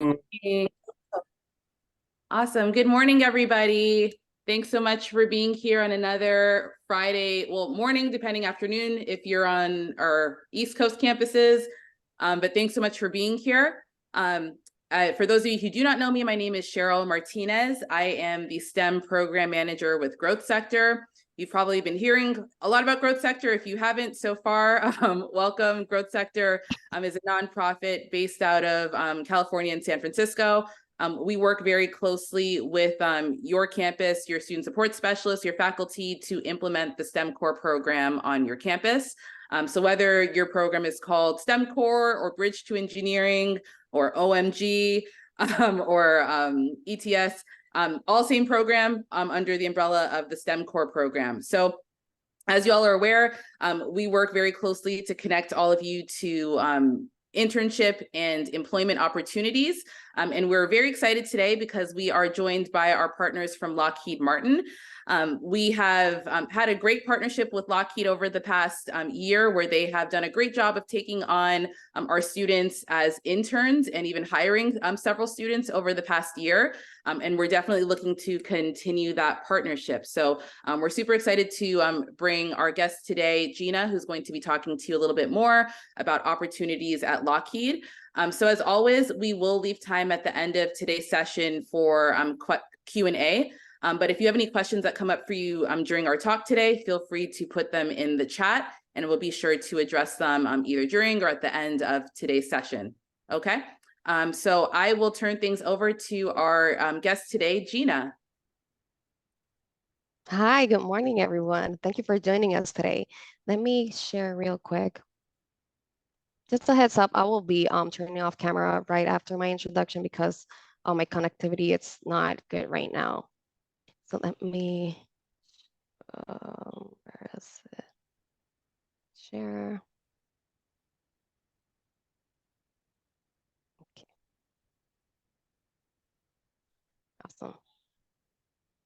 morning. Awesome. Good morning, everybody. Thanks so much for being here on another Friday, well, morning, depending afternoon, if you're on our East Coast campuses. But thanks so much for being here. For those of you who do not know me, my name is Cheryl Martinez. I am the STEM program manager with Growth Sector. You've probably been hearing a lot about Growth Sector. If you haven't so far, welcome. Growth Sector is a nonprofit based out of California and San Francisco. We work very closely with your campus, your student support specialists, your faculty to implement the STEM core program on your campus. So whether your program is called STEM core or Bridge to Engineering or OMG or ETS, all same program under the umbrella of the STEM core program. So as you all are aware, we work very closely to connect all of you to internship and employment opportunities. And we're very excited today because we are joined by our partners from Lockheed Martin. We have had a great partnership with Lockheed over the past year, where they have done a great job of taking on our students as interns and even hiring several students over the past year. And we're definitely looking to continue that partnership. So we're super excited to bring our guest today, Gina, who's going to be talking to you a little bit more about opportunities at Lockheed. So as always, we will leave time at the end of today's session for Q&A. But if you have any questions that come up for you during our talk today, feel free to put them in the chat, and we'll be sure to address them either during or at the end of today's session. Okay, so I will turn things over to our guest today, Gina. Hi, good morning, everyone. Thank you for joining us today. Let me share real quick. Just a heads up, I will be turning off camera right after my introduction because my connectivity, it's not good right now. So let me, where is it? Share. Okay. Awesome.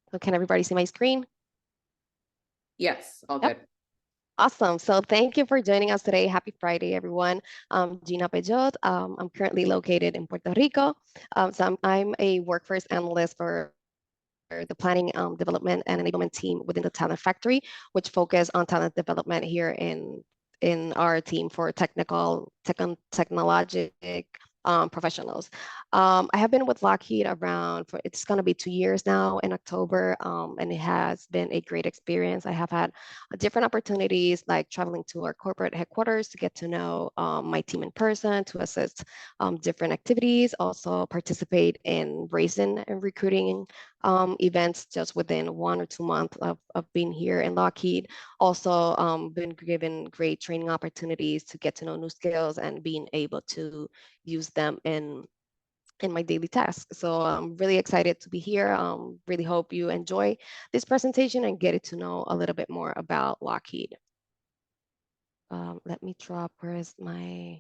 So can everybody see my screen? Yes, all good. Awesome. So thank you for joining us today. Happy Friday, everyone. I'm Gina Pejot. I'm currently located in Puerto Rico. So I'm a workforce analyst for the planning, development, and enablement team within the Talent Factory, which focus on talent development here in our team for technologic professionals. I have been with Lockheed it's going to be 2 years now in October, and it has been a great experience. I have had different opportunities like traveling to our corporate headquarters to get to know my team in person, to assist different activities, also participate in raising and recruiting events just within 1 or 2 months of being here in Lockheed. Also been given great training opportunities to get to know new skills and being able to use them in my daily tasks. So I'm really excited to be here. Really hope you enjoy this presentation and get to know a little bit more about Lockheed. Let me drop, where is my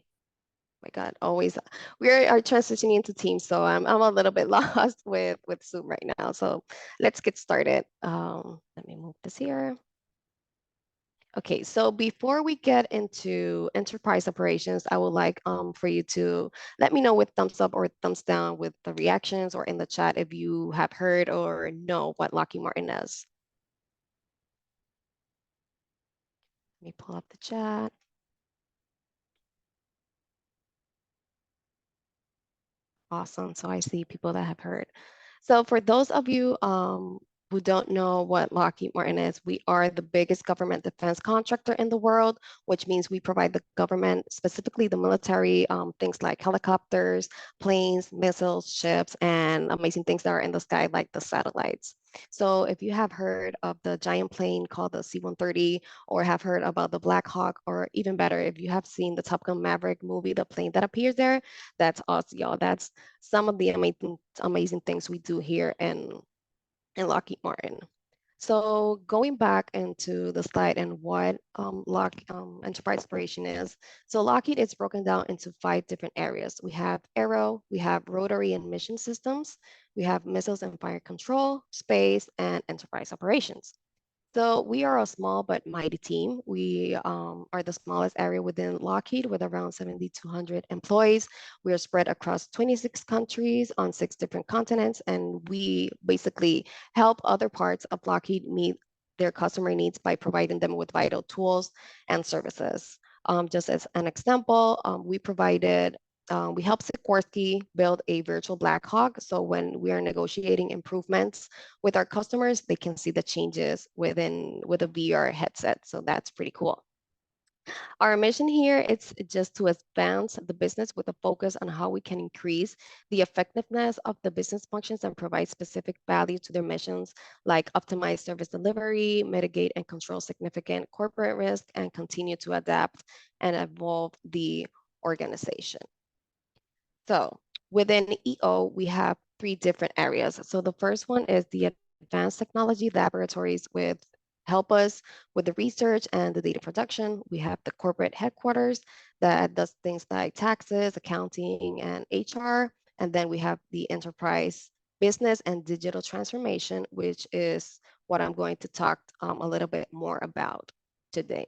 God, always we are transitioning into Teams, so I'm a little bit lost with Zoom right now. So let's get started. Let me move this here. Okay, so before we get into enterprise operations, I would like for you to let me know with thumbs up or thumbs down with the reactions or in the chat if you have heard or know what Lockheed Martin is. Let me pull up the chat. Awesome, so I see people that have heard. So for those of you who don't know what Lockheed Martin is, we are the biggest government defense contractor in the world, which means we provide the government, specifically the military, things like helicopters, planes, missiles, ships, and amazing things that are in the sky, like the satellites. So if you have heard of the giant plane called the C-130, or have heard about the Black Hawk, or even better, if you have seen the Top Gun Maverick movie, the plane that appears there, that's us, y'all. That's some of the amazing things we do here in Lockheed Martin. So going back into the slide and what enterprise operation is. So Lockheed is broken down into 5 different areas. We have aero, we have rotary and mission systems, we have missiles and fire control, space, and enterprise operations. So we are a small but mighty team. We are the smallest area within Lockheed with around 7,200 employees. We are spread across 26 countries on 6 different continents, and we basically help other parts of Lockheed meet their customer needs by providing them with vital tools and services. Just as an example, we helped Sikorsky build a virtual Black Hawk. So when we are negotiating improvements with our customers, they can see the changes with a VR headset. So that's pretty cool. Our mission here is just to advance the business with a focus on how we can increase the effectiveness of the business functions and provide specific value to their missions, like optimize service delivery, mitigate and control significant corporate risk, and continue to adapt and evolve the organization. So within EO, we have 3 different areas. So the first one is the advanced technology laboratories with help us with the research and the data production. We have the corporate headquarters that does things like taxes, accounting, and HR. And then we have the enterprise business and digital transformation, which is what I'm going to talk a little bit more about today.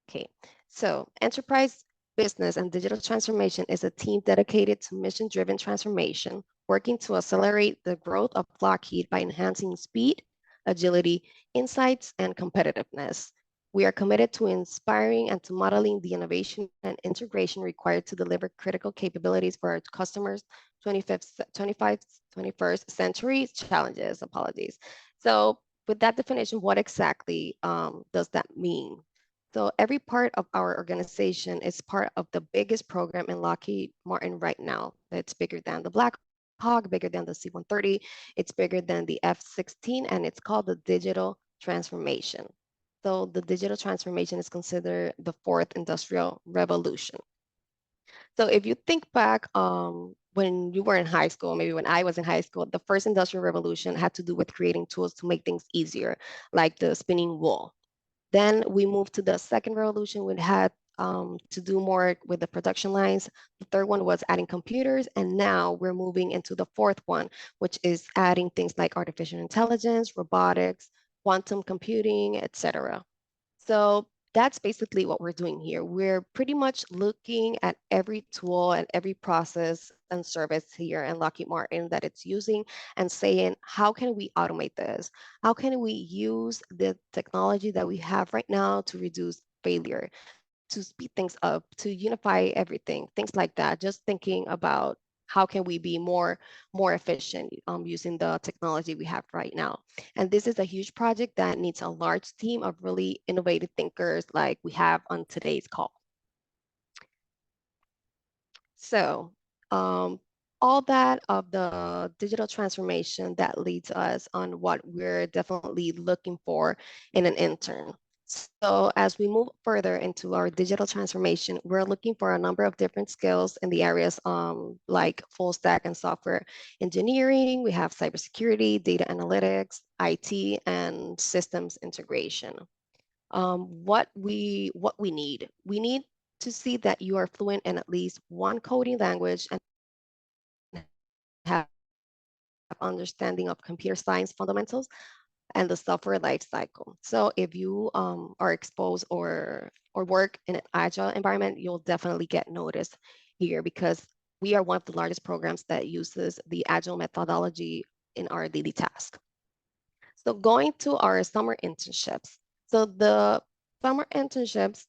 Okay, so enterprise business and digital transformation is a team dedicated to mission-driven transformation, working to accelerate the growth of Lockheed by enhancing speed, agility, insights, and competitiveness. We are committed to inspiring and to modeling the innovation and integration required to deliver critical capabilities for our customers' 21st century challenges. Apologies. So with that definition, what exactly does that mean? So every part of our organization is part of the biggest program in Lockheed Martin right now. It's bigger than the Black Hawk, bigger than the C-130, it's bigger than the F-16, and it's called the digital transformation. So the digital transformation is considered the fourth industrial revolution. So if you think back when you were in high school, maybe when I was in high school, the first industrial revolution had to do with creating tools to make things easier, like the spinning wool. Then we moved to the second revolution, which had to do more with the production lines. The third one was adding computers. And now we're moving into the fourth one, which is adding things like artificial intelligence, robotics, quantum computing, etc. So that's basically what we're doing here. We're pretty much looking at every tool and every process and service here in Lockheed Martin that it's using and saying, how can we automate this? How can we use the technology that we have right now to reduce failure, to speed things up, to unify everything, things like that. Just thinking about how can we be more efficient using the technology we have right now. And this is a huge project that needs a large team of really innovative thinkers like we have on today's call. So all that of the digital transformation that leads us on what we're definitely looking for in an intern. So as we move further into our digital transformation, we're looking for a number of different skills in the areas like full stack and software engineering. We have cybersecurity, data analytics, IT, and systems integration. What we need to see that you are fluent in at least one coding language and have understanding of computer science fundamentals and the software lifecycle. So if you are exposed or work in an agile environment, you'll definitely get noticed here because we are one of the largest programs that uses the agile methodology in our daily task. So going to our summer internships. So the summer internships,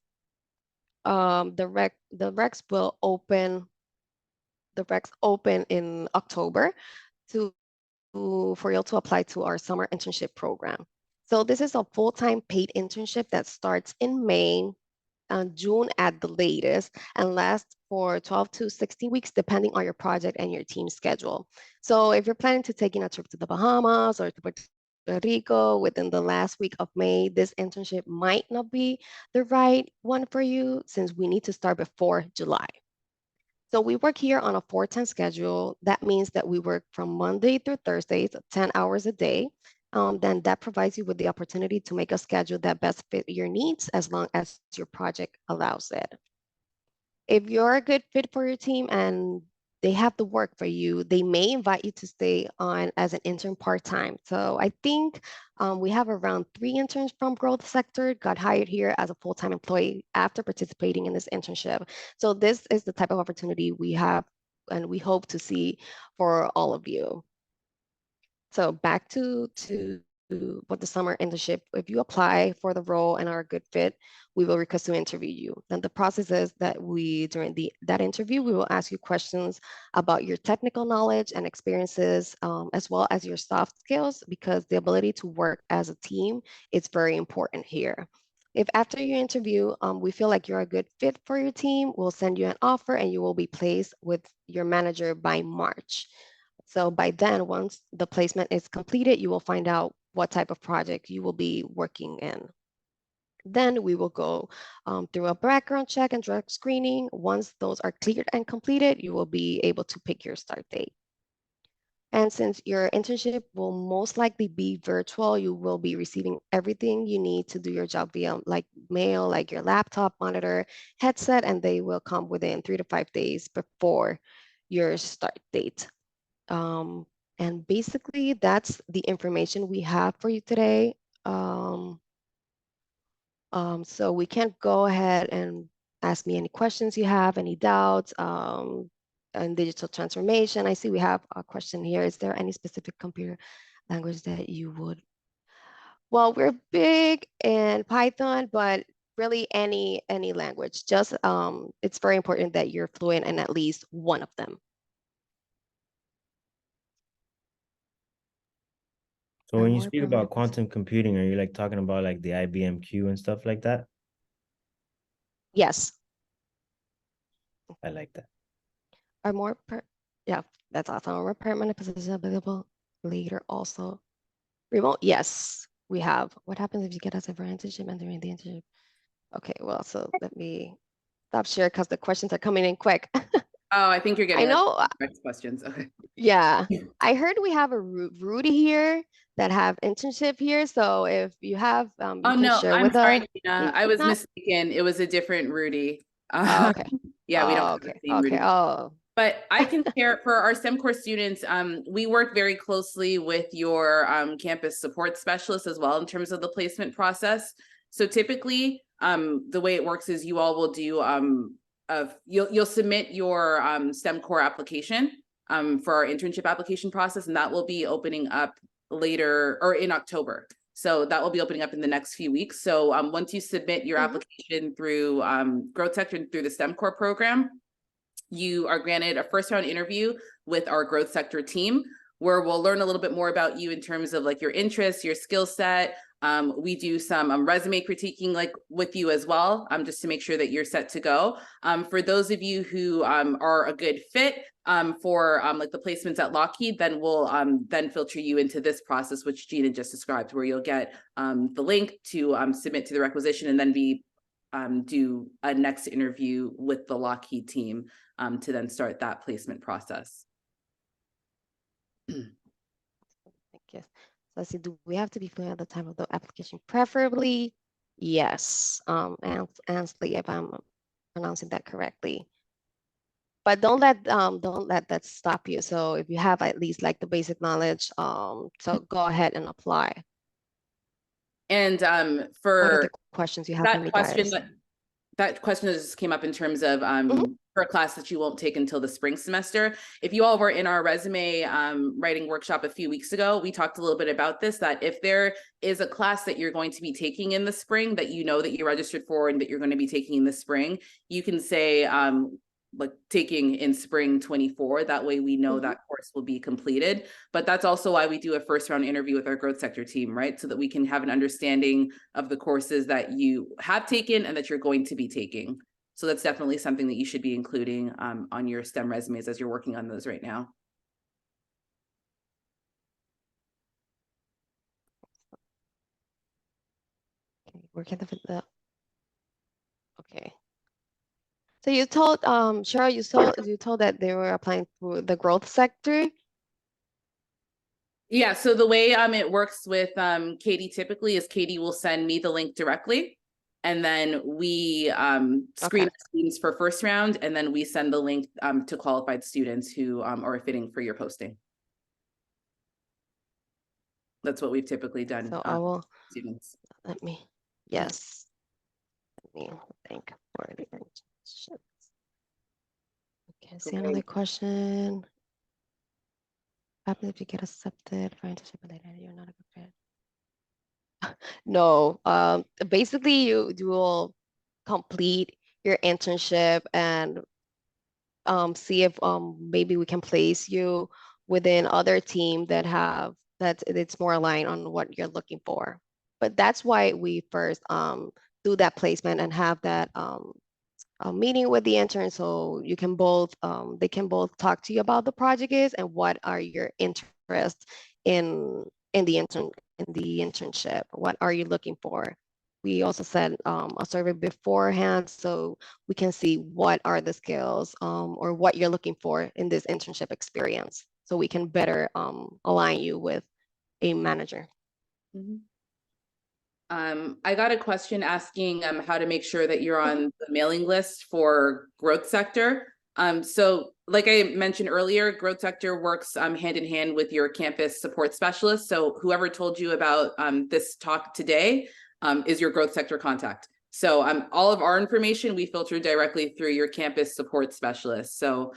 the recs will open. The recs open in October for you to apply to our summer internship program. So this is a full-time paid internship that starts in May, June at the latest, and lasts for 12 to 16 weeks, depending on your project and your team schedule. So if you're planning to taking a trip to the Bahamas or to Puerto Rico within the last week of May, this internship might not be the right one for you since we need to start before July. So we work here on a 4-10 schedule. That means that we work from Monday through Thursdays, 10 hours a day. Then that provides you with the opportunity to make a schedule that best fit your needs as long as your project allows it. If you're a good fit for your team and they have the work for you. They may invite you to stay on as an intern part-time. So I think we have around 3 interns from growth sector got hired here as a full-time employee after participating in this internship. So this is the type of opportunity we have and we hope to see for all of you. So back to what the summer internship, if you apply for the role and are a good fit, we will request to interview you. Then the process is that during that interview, we will ask you questions about your technical knowledge and experiences, as well as your soft skills, because the ability to work as a team is very important here. If after your interview, we feel like you're a good fit for your team, we'll send you an offer and you will be placed with your manager by March. So by then, once the placement is completed, you will find out what type of project you will be working in. Then we will go through a background check and drug screening. Once those are cleared and completed, you will be able to pick your start date. And since your internship will most likely be virtual, you will be receiving everything you need to do your job via like mail, like your laptop, monitor, headset, and they will come within 3 to 5 days before your start date. Um, and basically, that's the information we have for you today. So we can go ahead and ask me any questions you have, any doubts on digital transformation. I see we have a question here. Is there any specific computer language that you would? Well, we're big in Python, but really any language. Just it's very important that you're fluent in at least one of them. So Or when you more speak about permanent. quantum computing, are you like talking about like the IBM Q and stuff like that? Yes. I like that. Are more yeah, that's awesome. Are more permanent positions available later also? Remote, yes, we have. What happens if you get us a for internship and during the internship? Okay, well, so let me stop share because the questions are coming in quick. Oh, I think you're I getting like know, next questions. Okay. yeah. I heard we have a Rudy here that have internship here. So if you have, you Oh can no, share I'm with us. sorry, Gina. I If was not, mistaken. It was a different Rudy. oh, okay. Yeah, we don't Oh, have the okay. same Okay. Rudy. Oh, But I can share for our STEM core students, we work very closely with your campus support specialist as well in terms of the placement process. So typically, the way it works is you all will do you'll submit your STEM core application for our internship application process, and that will be opening up later or in October. So that will be opening up in the next few weeks. So once you submit your application through Growth Sector and through the STEM core program, you are granted a first round interview with our growth sector team, where we'll learn a little bit more about you in terms of like your interests, your skill set. We do some resume critiquing like with you as well, just to make sure that you're set to go. For those of you who are a good fit for like the placements at Lockheed, then we'll then filter you into this process, which Gina just described, where you'll get the link to submit to the requisition and then be do a next interview with the Lockheed team to then start that placement process. thank you. So let's see, do we have to be fluent at the time of the application? Preferably, yes. Ansley, if I'm pronouncing that correctly. But don't let that stop you. So if you have at least like the basic knowledge, so go ahead and apply. And What other for questions you have for that me, question, guys? that question that just came up in terms of for a class that you won't take until the spring semester. If you all were in our resume writing workshop a few weeks ago, we talked a little bit about this, that if there is a class that you're going to be taking in the spring that you know that you're registered for and that you're going to be taking in the spring, you can say like taking in spring 24. That way we know that course will be completed. But that's also why we do a first round interview with our growth sector team, right? So that we can have an understanding of the courses that you have taken and that you're going to be taking. So that's definitely something that you should be including on your STEM resumes as you're working on those right now. Okay, work at the okay. So you told Cheryl, you told that they were applying for the growth sector. Yeah, so the way it works with Katie typically is Katie will send me the link directly. And then we screen students for first round, and then we send the link to qualified students who are fitting for your posting. That's what we've typically done. So I will, students. let me, yes. Let me think for the internships. Okay, see another question. What happens if you get accepted for internship and later you're not a good fit? No, basically you will complete your internship and see if maybe we can place you within other team that have that it's more aligned on what you're looking for. But that's why we first do that placement and have that a meeting with the intern so you can both they can both talk to you about the project is and what are your interests in the internship. What are you looking for? We also send a survey beforehand so we can see what are the skills or what you're looking for in this internship experience so we can better align you with a manager. I got a question asking how to make sure that you're on the mailing list for growth sector. So like I mentioned earlier, growth sector works hand in hand with your campus support specialist. So whoever told you about this talk today is your growth sector contact. So all of our information we filter directly through your campus support specialist. So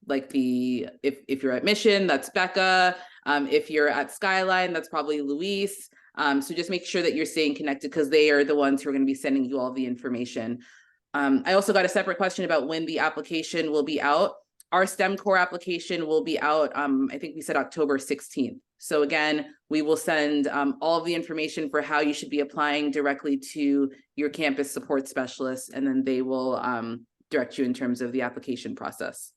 like if you're at Mission, that's Becca. If you're at Skyline, that's probably Luis. So just make sure that you're staying connected because they are the ones who are going to be sending you all the information. I also got a separate question about when the application will be out. Our STEM core application will be out, I think we said October 16th. So again, we will send all of the information for how you should be applying directly to your campus support specialist, and then they will direct you in terms of the application process.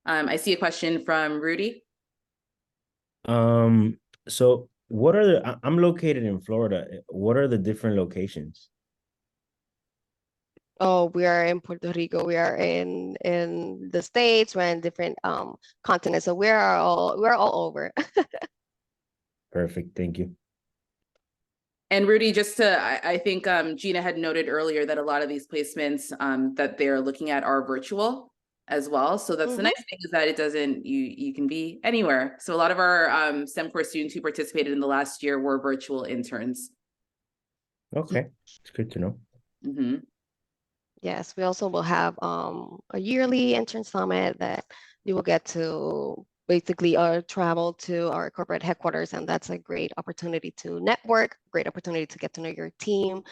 I see a question from Rudy. So what are I'm located in Florida. What are the different locations? Oh, we are in Puerto Rico. We are in the States. We're in different continents. So we're all over. Perfect. Thank you. And Rudy, just to, I think Gina had noted earlier that a lot of these placements that they're looking at are virtual as well. So that's the nice thing is that it doesn't, you can be anywhere. So a lot of our STEM core students who participated in the last year were virtual interns. Okay, it's good to know. Yes, we also will have a yearly intern summit that you will get to basically travel to our corporate headquarters, and that's a great opportunity to network, great opportunity to get to know your team,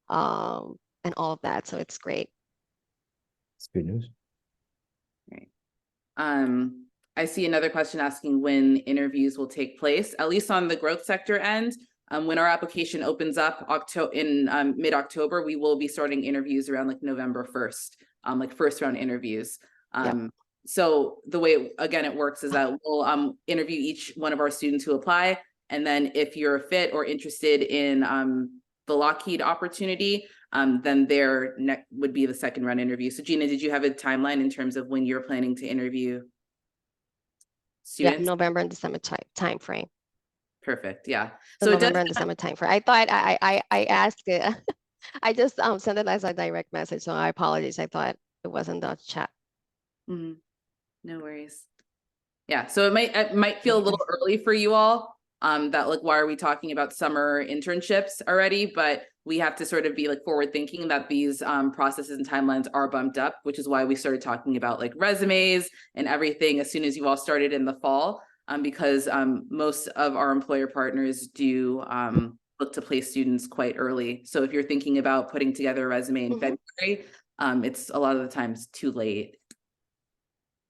and all of that. So it's great. It's good news. Right. I see another question asking when interviews will take place, at least on the growth sector end. When our application opens up in mid-October, we will be starting interviews around like November 1st, like first round interviews. So the way, again, it works is that we'll interview each one of our students who apply. And then if you're a fit or interested in the Lockheed opportunity, then their next would be the second round interview. So Gina, did you have a timeline in terms of when you're planning to interview students? Yeah, November and December time frame. Perfect. Yeah. So November and December time frame. I thought I asked it. I just sent it as a direct message, so I apologize. I thought it wasn't the chat. No worries. Yeah, so it might feel a little early for you all. That like, why are we talking about summer internships already? But we have to sort of be like forward thinking that these processes and timelines are bumped up, which is why we started talking about like resumes and everything as soon as you all started in the fall. Because most of our employer partners do look to place students quite early. So if you're thinking about putting together a resume in February, it's a lot of the times too late.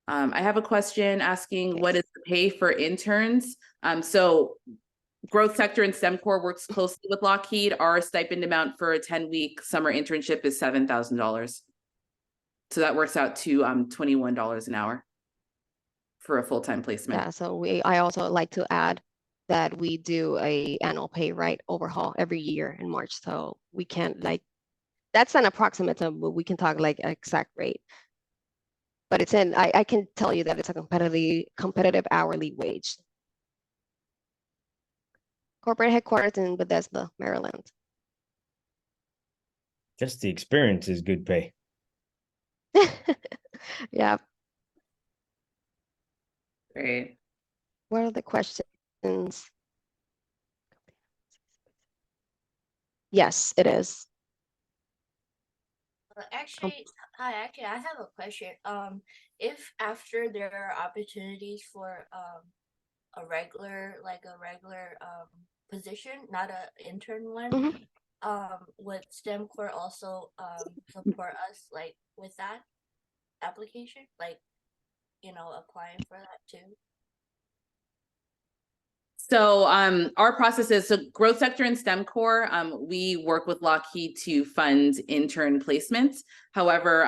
I have a question asking what is the pay for interns? So growth sector and STEM core works closely with Lockheed. Our stipend amount for a 10-week summer internship is $7,000. So that works out to $21 an hour for a full-time placement. Yeah, so I also like to add that we do a annual pay rate overhaul every year in March. So we can't like, that's an approximate, but we can talk like exact rate. But it's I can tell you that it's a competitive hourly wage. Corporate headquarters in Bethesda, Maryland. Just the experience is good pay. Yeah. Great. What are the questions? Yes, it is. Actually, I have a question. If after there are opportunities for a regular position, not a intern one, would STEM Core also support us like with that application, like applying for that too? So our process is, so growth sector and STEM core, we work with Lockheed to fund intern placements. However,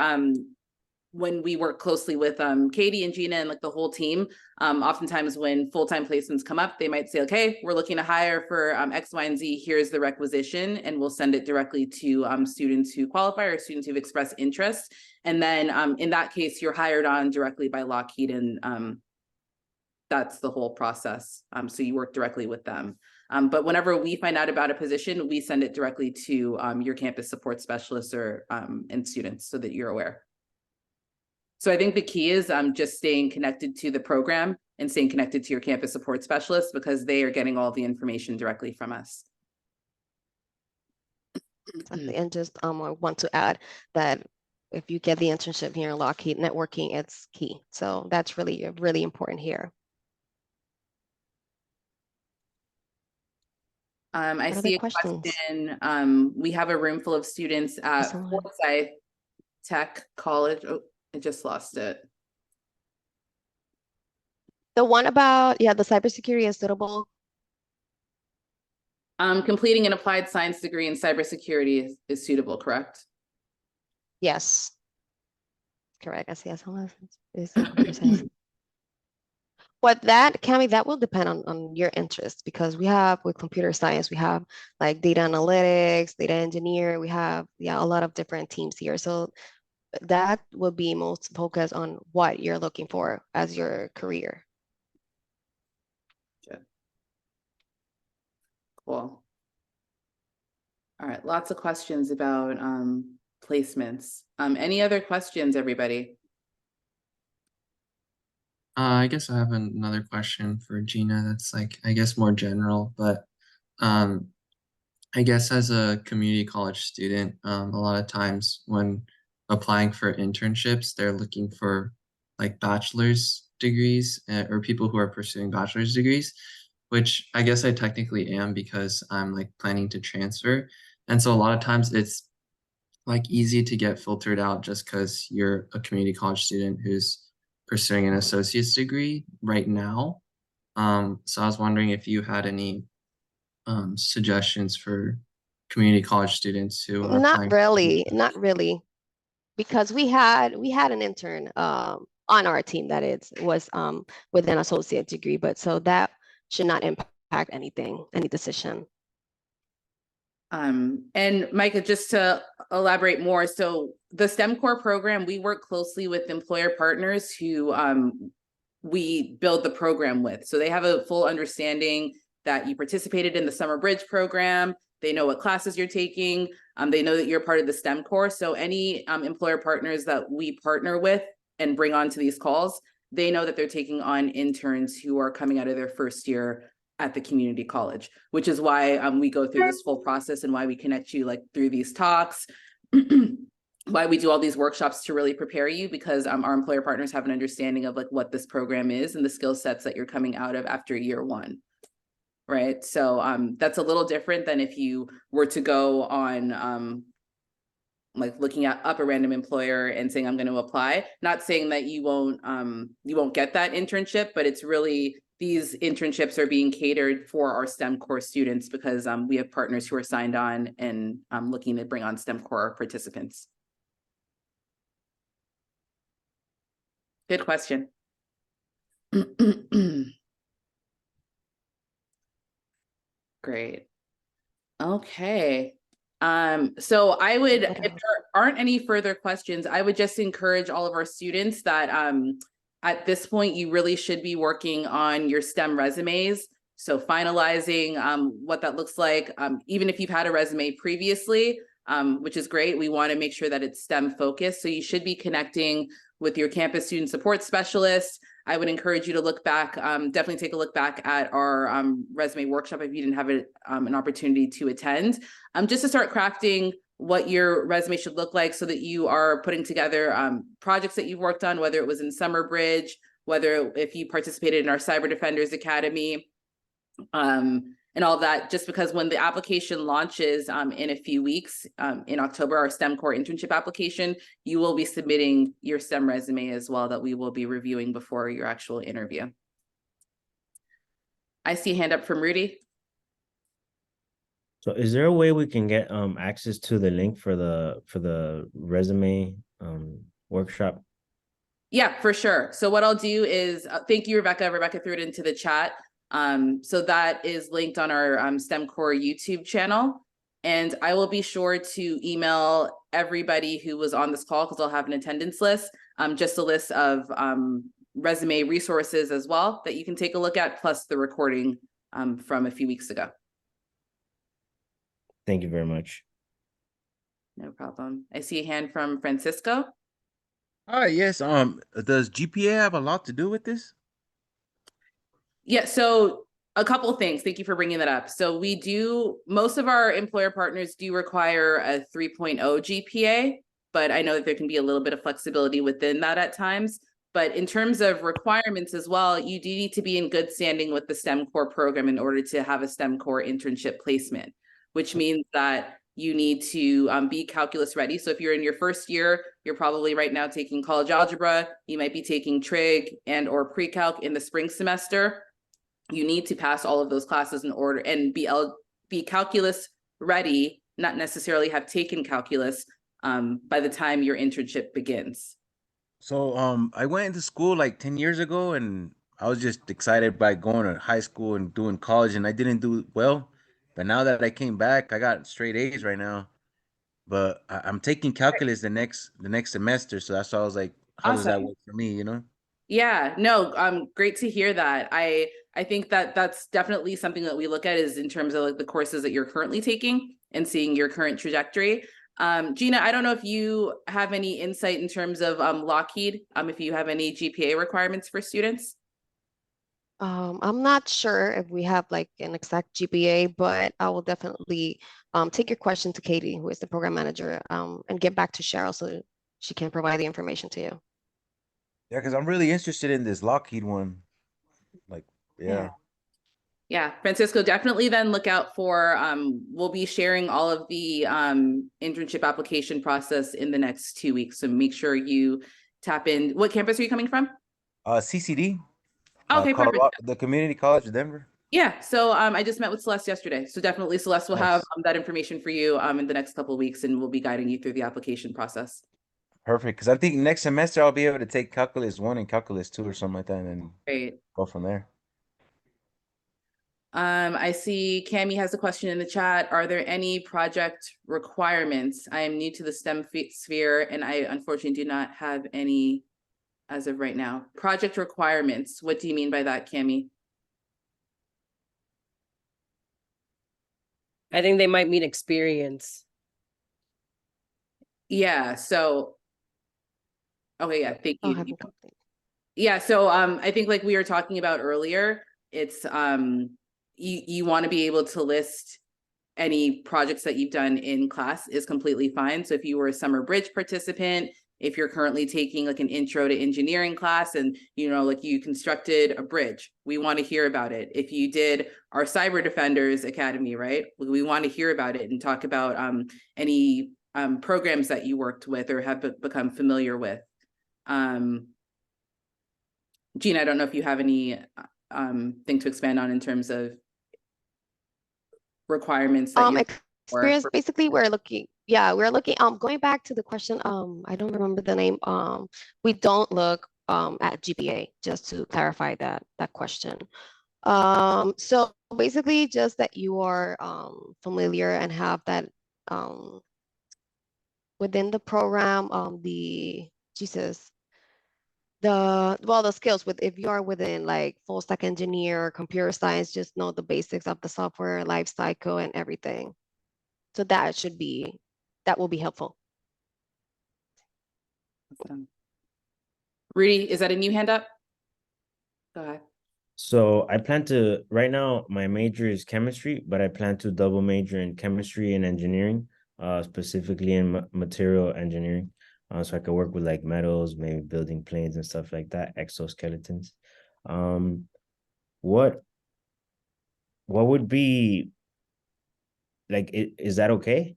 when we work closely with Katie and Gina and like the whole team, oftentimes when full-time placements come up, they might say, okay, we're looking to hire for X, Y, and Z, here's the requisition, and we'll send it directly to students who qualify or students who've expressed interest. And then in that case, you're hired on directly by Lockheed, and that's the whole process. So you work directly with them. But whenever we find out about a position, we send it directly to your campus support specialists or and students so that you're aware. So I think the key is just staying connected to the program and staying connected to your campus support specialists, because they are getting all the information directly from us. Exactly. And just I want to add that if you get the internship here in Lockheed, networking, it's key. So that's really, really important here. I see a question. We have a room full of students at Forsyth Tech College. Oh, I just lost it. The one about, yeah, the cybersecurity is suitable. Completing an applied science degree in cybersecurity is suitable, correct? Yes. Correct. I see. Is computer science. But that, Cami, that will depend on your interest, because we have with computer science, we have like data analytics, data engineer, we have, yeah, a lot of different teams here. So that will be most focused on what you're looking for as your career. Yeah. Cool. All right, lots of questions about placements. Any other questions, everybody? I guess I have another question for Gina that's like, I guess more general, but I guess as a community college student, a lot of times when applying for internships, they're looking for like bachelor's degrees or people who are pursuing bachelor's degrees, which I guess I technically am because I'm like planning to transfer. And so a lot of times it's like easy to get filtered out just because you're a community college student who's pursuing an associate's degree right now. So I was wondering if you had any suggestions for community college students who are Not really, because we had an intern on our team that was with an associate degree, but so that should not impact any decision. And Micah, just to elaborate more, so the STEM core program, we work closely with employer partners who we build the program with. So they have a full understanding that you participated in the summer bridge program. They know what classes you're taking. They know that you're part of the STEM core. So any employer partners that we partner with and bring onto these calls, they know that they're taking on interns who are coming out of their first year at the community college, which is why we go through this full process and why we connect you like through these talks, why we do all these workshops to really prepare you, because our employer partners have an understanding of like what this program is and the skill sets that you're coming out of after year one. Right. So that's a little different than if you were to go on like looking up a random employer and saying, I'm going to apply, not saying that you won't get that internship, but it's really, these internships are being catered for our STEM core students because we have partners who are signed on and looking to bring on STEM core participants. Good question. Great. Okay. So I would, if there aren't any further questions, I would just encourage all of our students that at this point, you really should be working on your STEM resumes. So finalizing what that looks like, even if you've had a resume previously, which is great, we want to make sure that it's STEM focused. So you should be connecting with your campus student support specialist. I would encourage you to look back, definitely take a look back at our resume workshop if you didn't have an opportunity to attend, just to start crafting what your resume should look like so that you are putting together projects that you've worked on, whether it was in Summer Bridge, whether if you participated in our Cyber Defenders Academy, and all of that, just because when the application launches in a few weeks, in October, our STEM core internship application, you will be submitting your STEM resume as well that we will be reviewing before your actual interview. I see a hand up from Rudy. So is there a way we can get access to the link for the resume workshop? Yeah, for sure. So what I'll do is, thank you, Rebecca. Rebecca threw it into the chat. So that is linked on our STEM Core YouTube channel. And I will be sure to email everybody who was on this call, because I'll have an attendance list, just a list of resume resources as well that you can take a look at, plus the recording from a few weeks ago. Thank you very much. No problem. I see a hand from Francisco. Hi, yes. Does GPA have a lot to do with this? Yeah, so a couple of things. Thank you for bringing that up. So most of our employer partners do require a 3.0 GPA, but I know that there can be a little bit of flexibility within that at times. But in terms of requirements as well, you do need to be in good standing with the STEM core program in order to have a STEM core internship placement, which means that you need to be calculus ready. So if you're in your first year, you're probably right now taking college algebra, you might be taking trig and or pre-calc in the spring semester. You need to pass all of those classes in order and be calculus ready, not necessarily have taken calculus by the time your internship begins. So I went into school like 10 years ago and I was just excited by going to high school and doing college and I didn't do well. But now that I came back, I got straight A's right now. But I'm taking calculus the next semester. So that's why I was like, how does that Awesome. work for me, you know? Yeah, no, great to hear that. I think that that's definitely something that we look at is in terms of like the courses that you're currently taking and seeing your current trajectory. Gina, I don't know if you have any insight in terms of Lockheed, if you have any GPA requirements for students. I'm not sure if we have like an exact GPA, but I will definitely take your question to Katie, who is the program manager, and get back to Cheryl so she can provide the information to you. Yeah, because I'm really interested in this Lockheed one. Like, yeah. Yeah, Francisco, definitely then look out for, we'll be sharing all of the internship application process in the next 2 weeks. So make sure you tap in. What campus are you coming from? CCD. Okay, perfect. The Community College of Denver. Yeah, so I just met with Celeste yesterday. So definitely Celeste will have that information for you in the next couple of weeks, and we'll be guiding you through the application process. Perfect, because I think next semester I'll be able to take Calculus 1 and Calculus 2 or something like that, and then Great. go from there. I see Cami has a question in the chat. Are there any project requirements? I am new to the STEM sphere, and I unfortunately do not have any as of right now. Project requirements. What do you mean by that, Cami? I think they might mean experience. Yeah, so okay, yeah, thank you. Yeah, so I think like we were talking about earlier, it's you want to be able to list any projects that you've done in class is completely fine. So if you were a Summer Bridge participant, if you're currently taking like an intro to engineering class and like you constructed a bridge, we want to hear about it. If you did our Cyber Defenders Academy, right, we want to hear about it and talk about any programs that you worked with or have become familiar with. Gina, I don't know if you have any thing to expand on in terms of requirements that experience. Basically, we're looking going back to the question, I don't remember the name. We don't look at GPA, just to clarify that question. So basically just that you are familiar and have that within the program, the skills with, if you are within like full stack engineer, computer science, just know the basics of the software life cycle and everything. So that will be helpful. Awesome. Rudy, is that a new hand up? Go ahead. So I plan to, right now, my major is chemistry, but I plan to double major in chemistry and engineering, specifically in material engineering. So I could work with like metals, maybe building planes and stuff like that, exoskeletons. What would be like, is that okay?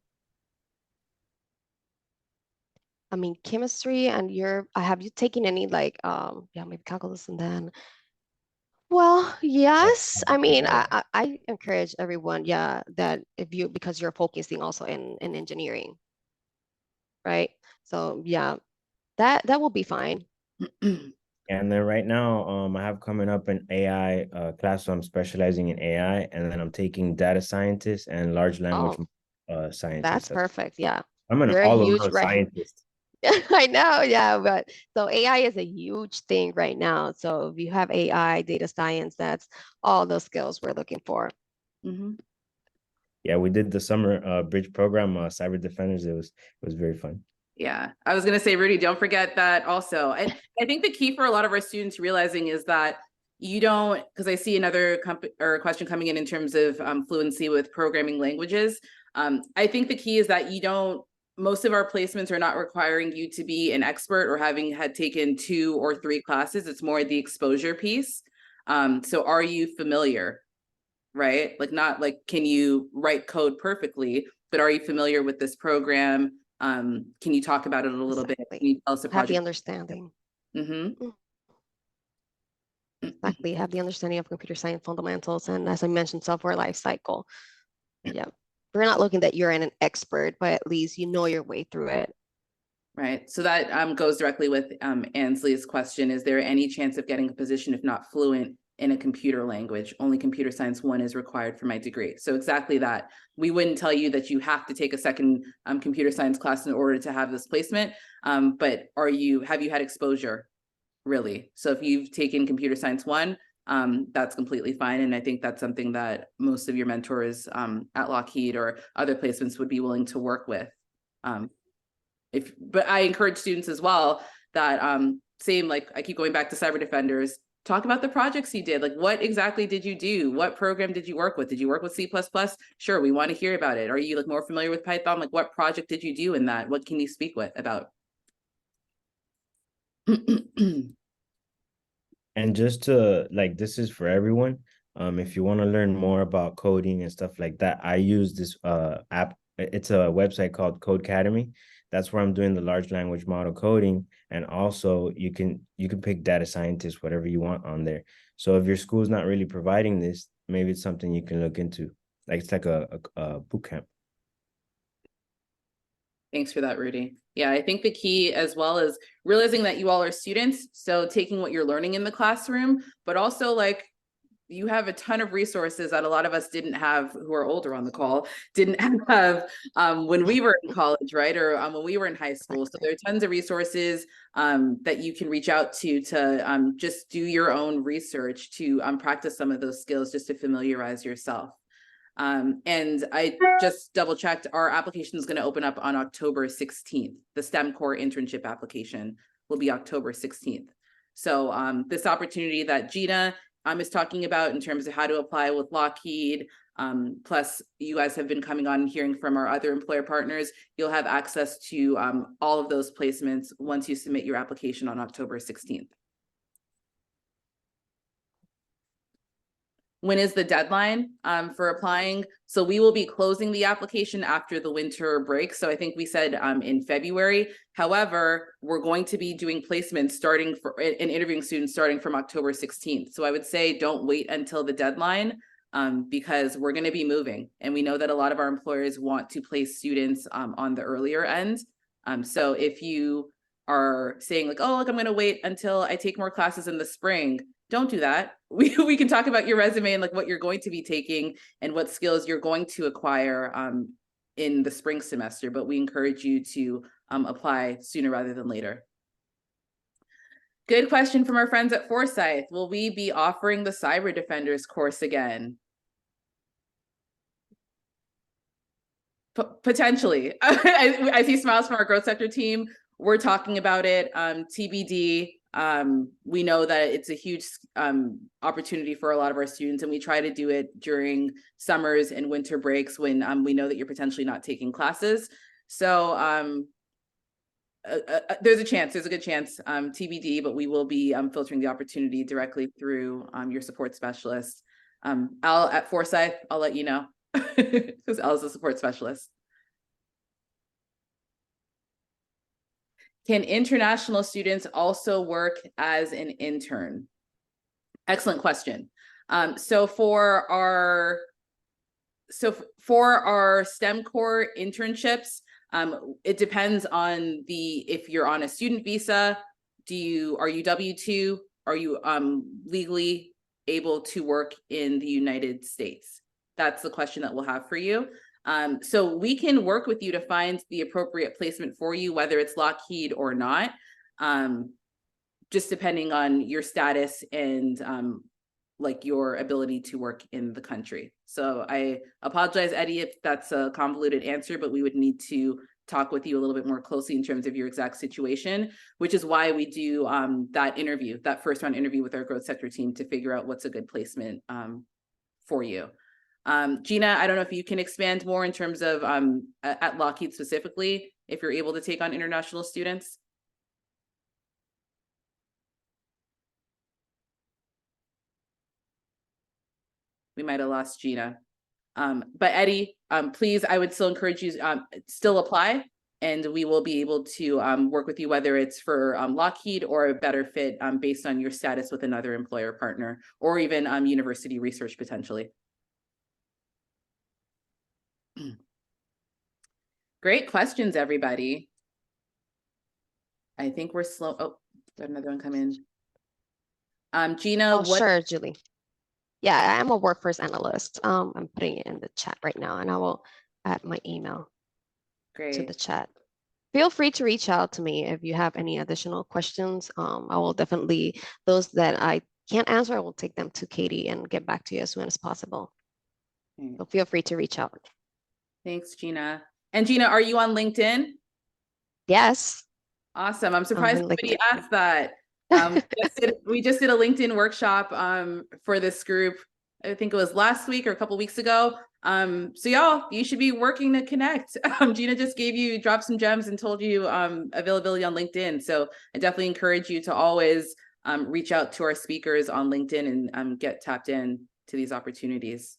I mean, chemistry, and have you taken any like, yeah, maybe calculus and then, well, yes. I mean, I encourage everyone, yeah, that because you're focusing also in engineering, right? So yeah, that will be fine. And then right now, I have coming up an AI class, so I'm specializing in AI, and then I'm taking data scientist and large language That's scientist. perfect. Yeah. I'm an You're a huge, all-around right? scientist. I know, yeah, but so AI is a huge thing right now. So if you have AI, data science, that's all the skills we're looking for. Mm-hmm. Yeah, we did the summer bridge program, Cyber Defenders. It was very fun. Yeah, I was going to say, Rudy, don't forget that also. And I think the key for a lot of our students realizing is that you don't, because I see another question coming in terms of fluency with programming languages. I think the key is that most of our placements are not requiring you to be an expert or having had taken 2 or 3 classes. It's more the exposure piece. So are you familiar, right? Like not like, can you write code perfectly, but are you familiar with this program? Can you talk about it a little bit? Can you tell us a Have the project? understanding. Mm-hmm. Exactly. Have the understanding of computer science fundamentals. And as I mentioned, software life cycle. Yeah. We're not looking that you're an expert, but at least you know your way through it. Right. So that goes directly with Ansley's question. Is there any chance of getting a position if not fluent in a computer language? Only computer science 1 is required for my degree. So exactly that. We wouldn't tell you that you have to take a second computer science class in order to have this placement. But have you had exposure? Really? So if you've taken computer science 1, that's completely fine. And I think that's something that most of your mentors at Lockheed or other placements would be willing to work with. But I encourage students as well that same, like I keep going back to cyber defenders, talk about the projects you did. Like what exactly did you do? What program did you work with? Did you work with C++? Sure, we want to hear about it. Are you like more familiar with Python? Like what project did you do in that? What can you speak about? And just to like, this is for everyone. If you want to learn more about coding and stuff like that, I use this app. It's a website called Codecademy. That's where I'm doing the large language model coding, and also you can pick data scientist, whatever you want on there. So if your school's not really providing this, maybe it's something you can look into. Like it's like a boot camp. Thanks for that, Rudy. Yeah, I think the key as well is realizing that you all are students. So taking what you're learning in the classroom, but also like you have a ton of resources that a lot of us didn't have, who are older on the call, didn't have when we were in college, right? Or when we were in high school. So there are tons of resources that you can reach out to just do your own research, to practice some of those skills, just to familiarize yourself. And I just double checked, our application is going to open up on October 16th. The STEM Core internship application will be October 16th. So this opportunity that Gina is talking about in terms of how to apply with Lockheed, plus you guys have been coming on and hearing from our other employer partners, you'll have access to all of those placements once you submit your application on October 16th. When is the deadline for applying? So we will be closing the application after the winter break. So I think we said in February. However, we're going to be doing placements and interviewing students starting from October 16th. So I would say don't wait until the deadline because we're going to be moving. And we know that a lot of our employers want to place students on the earlier end. So if you are saying like, oh, look, I'm going to wait until I take more classes in the spring, don't do that. We can talk about your resume and like what you're going to be taking and what skills you're going to acquire in the spring semester, but we encourage you to apply sooner rather than later. Good question from our friends at Forsyth. Will we be offering the Cyber Defenders course again? Potentially. I see smiles from our growth sector team. We're talking about it. TBD. We know that it's a huge opportunity for a lot of our students, and we try to do it during summers and winter breaks when we know that you're potentially not taking classes. So there's a good chance, TBD, but we will be filtering the opportunity directly through your support specialist. Al at Forsyth, I'll let you know, because Al is a support specialist. Can international students also work as an intern? Excellent question. So for our STEM core internships, it depends on if you're on a student visa, are you W-2? Are you legally able to work in the United States? That's the question that we'll have for you. So we can work with you to find the appropriate placement for you, whether it's Lockheed or not, just depending on your status and like your ability to work in the country. So I apologize, Eddie, if that's a convoluted answer, but we would need to talk with you a little bit more closely in terms of your exact situation, which is why we do that first round interview with our growth sector team to figure out what's a good placement for you. Gina, I don't know if you can expand more in terms of at Lockheed specifically, if you're able to take on international students. We might have lost Gina. But Eddie, please, I would still encourage you still apply, and we will be able to work with you, whether it's for Lockheed or a better fit based on your status with another employer partner, or even university research potentially. Great questions, everybody. I think we're slow. Oh, there's another one come in. Gina, Oh, sure, Julie. Yeah, I'm a workforce analyst. I'm putting it in the chat right now, and I will add my email to the chat. Feel free to reach out to me if you have any additional questions. I will definitely, those that I can't answer, I will take them to Katie and get back to you as soon as possible. So feel free to reach out. Thanks, Gina. And Gina, are you on LinkedIn? Yes. Awesome. I'm surprised somebody asked that. We just did a LinkedIn workshop for this group. I think it was last week or a couple weeks ago. So y'all, you should be working to connect. Gina just dropped some gems and told you availability on LinkedIn. So I definitely encourage you to always reach out to our speakers on LinkedIn and get tapped in to these opportunities.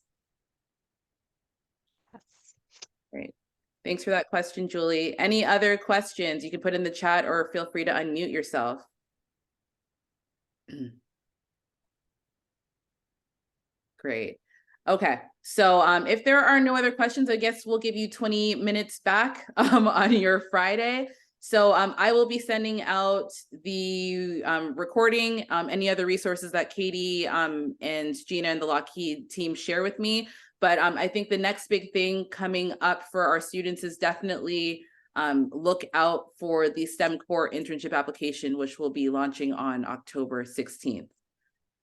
Great. Thanks for that question, Julie. Any other questions you can put in the chat, or feel free to unmute yourself. Great. Okay. So if there are no other questions, I guess we'll give you 20 minutes back on your Friday. So I will be sending out the recording, any other resources that Katie and Gina and the Lockheed team share with me. But I think the next big thing coming up for our students is definitely look out for the STEM core internship application, which will be launching on October 16th.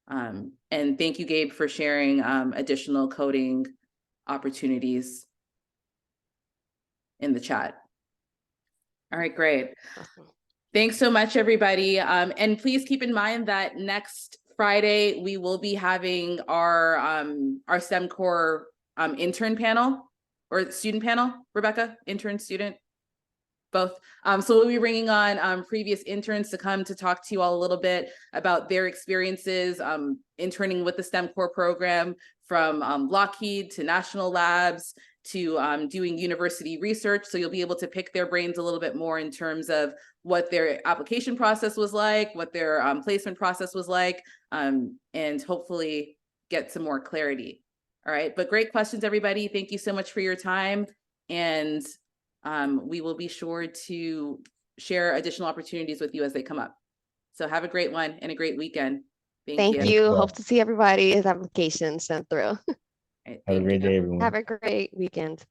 And thank you, Gabe, for sharing additional coding opportunities in the chat. All right, great. Awesome. Thanks so much, everybody. And please keep in mind that next Friday, we will be having our STEM core intern panel or student panel, Rebecca, intern, student, both. So we'll be bringing on previous interns to come to talk to you all a little bit about their experiences interning with the STEM core program, from Lockheed to national labs to doing university research. So you'll be able to pick their brains a little bit more in terms of what their application process was like, what their placement process was like, and hopefully get some more clarity. All right, but great questions, everybody. Thank you so much for your time. And we will be sure to share additional opportunities with you as they come up. So have a great one and a great weekend. Thank you. Hope to see everybody's application sent through. Have a great day, everyone. Have a great weekend.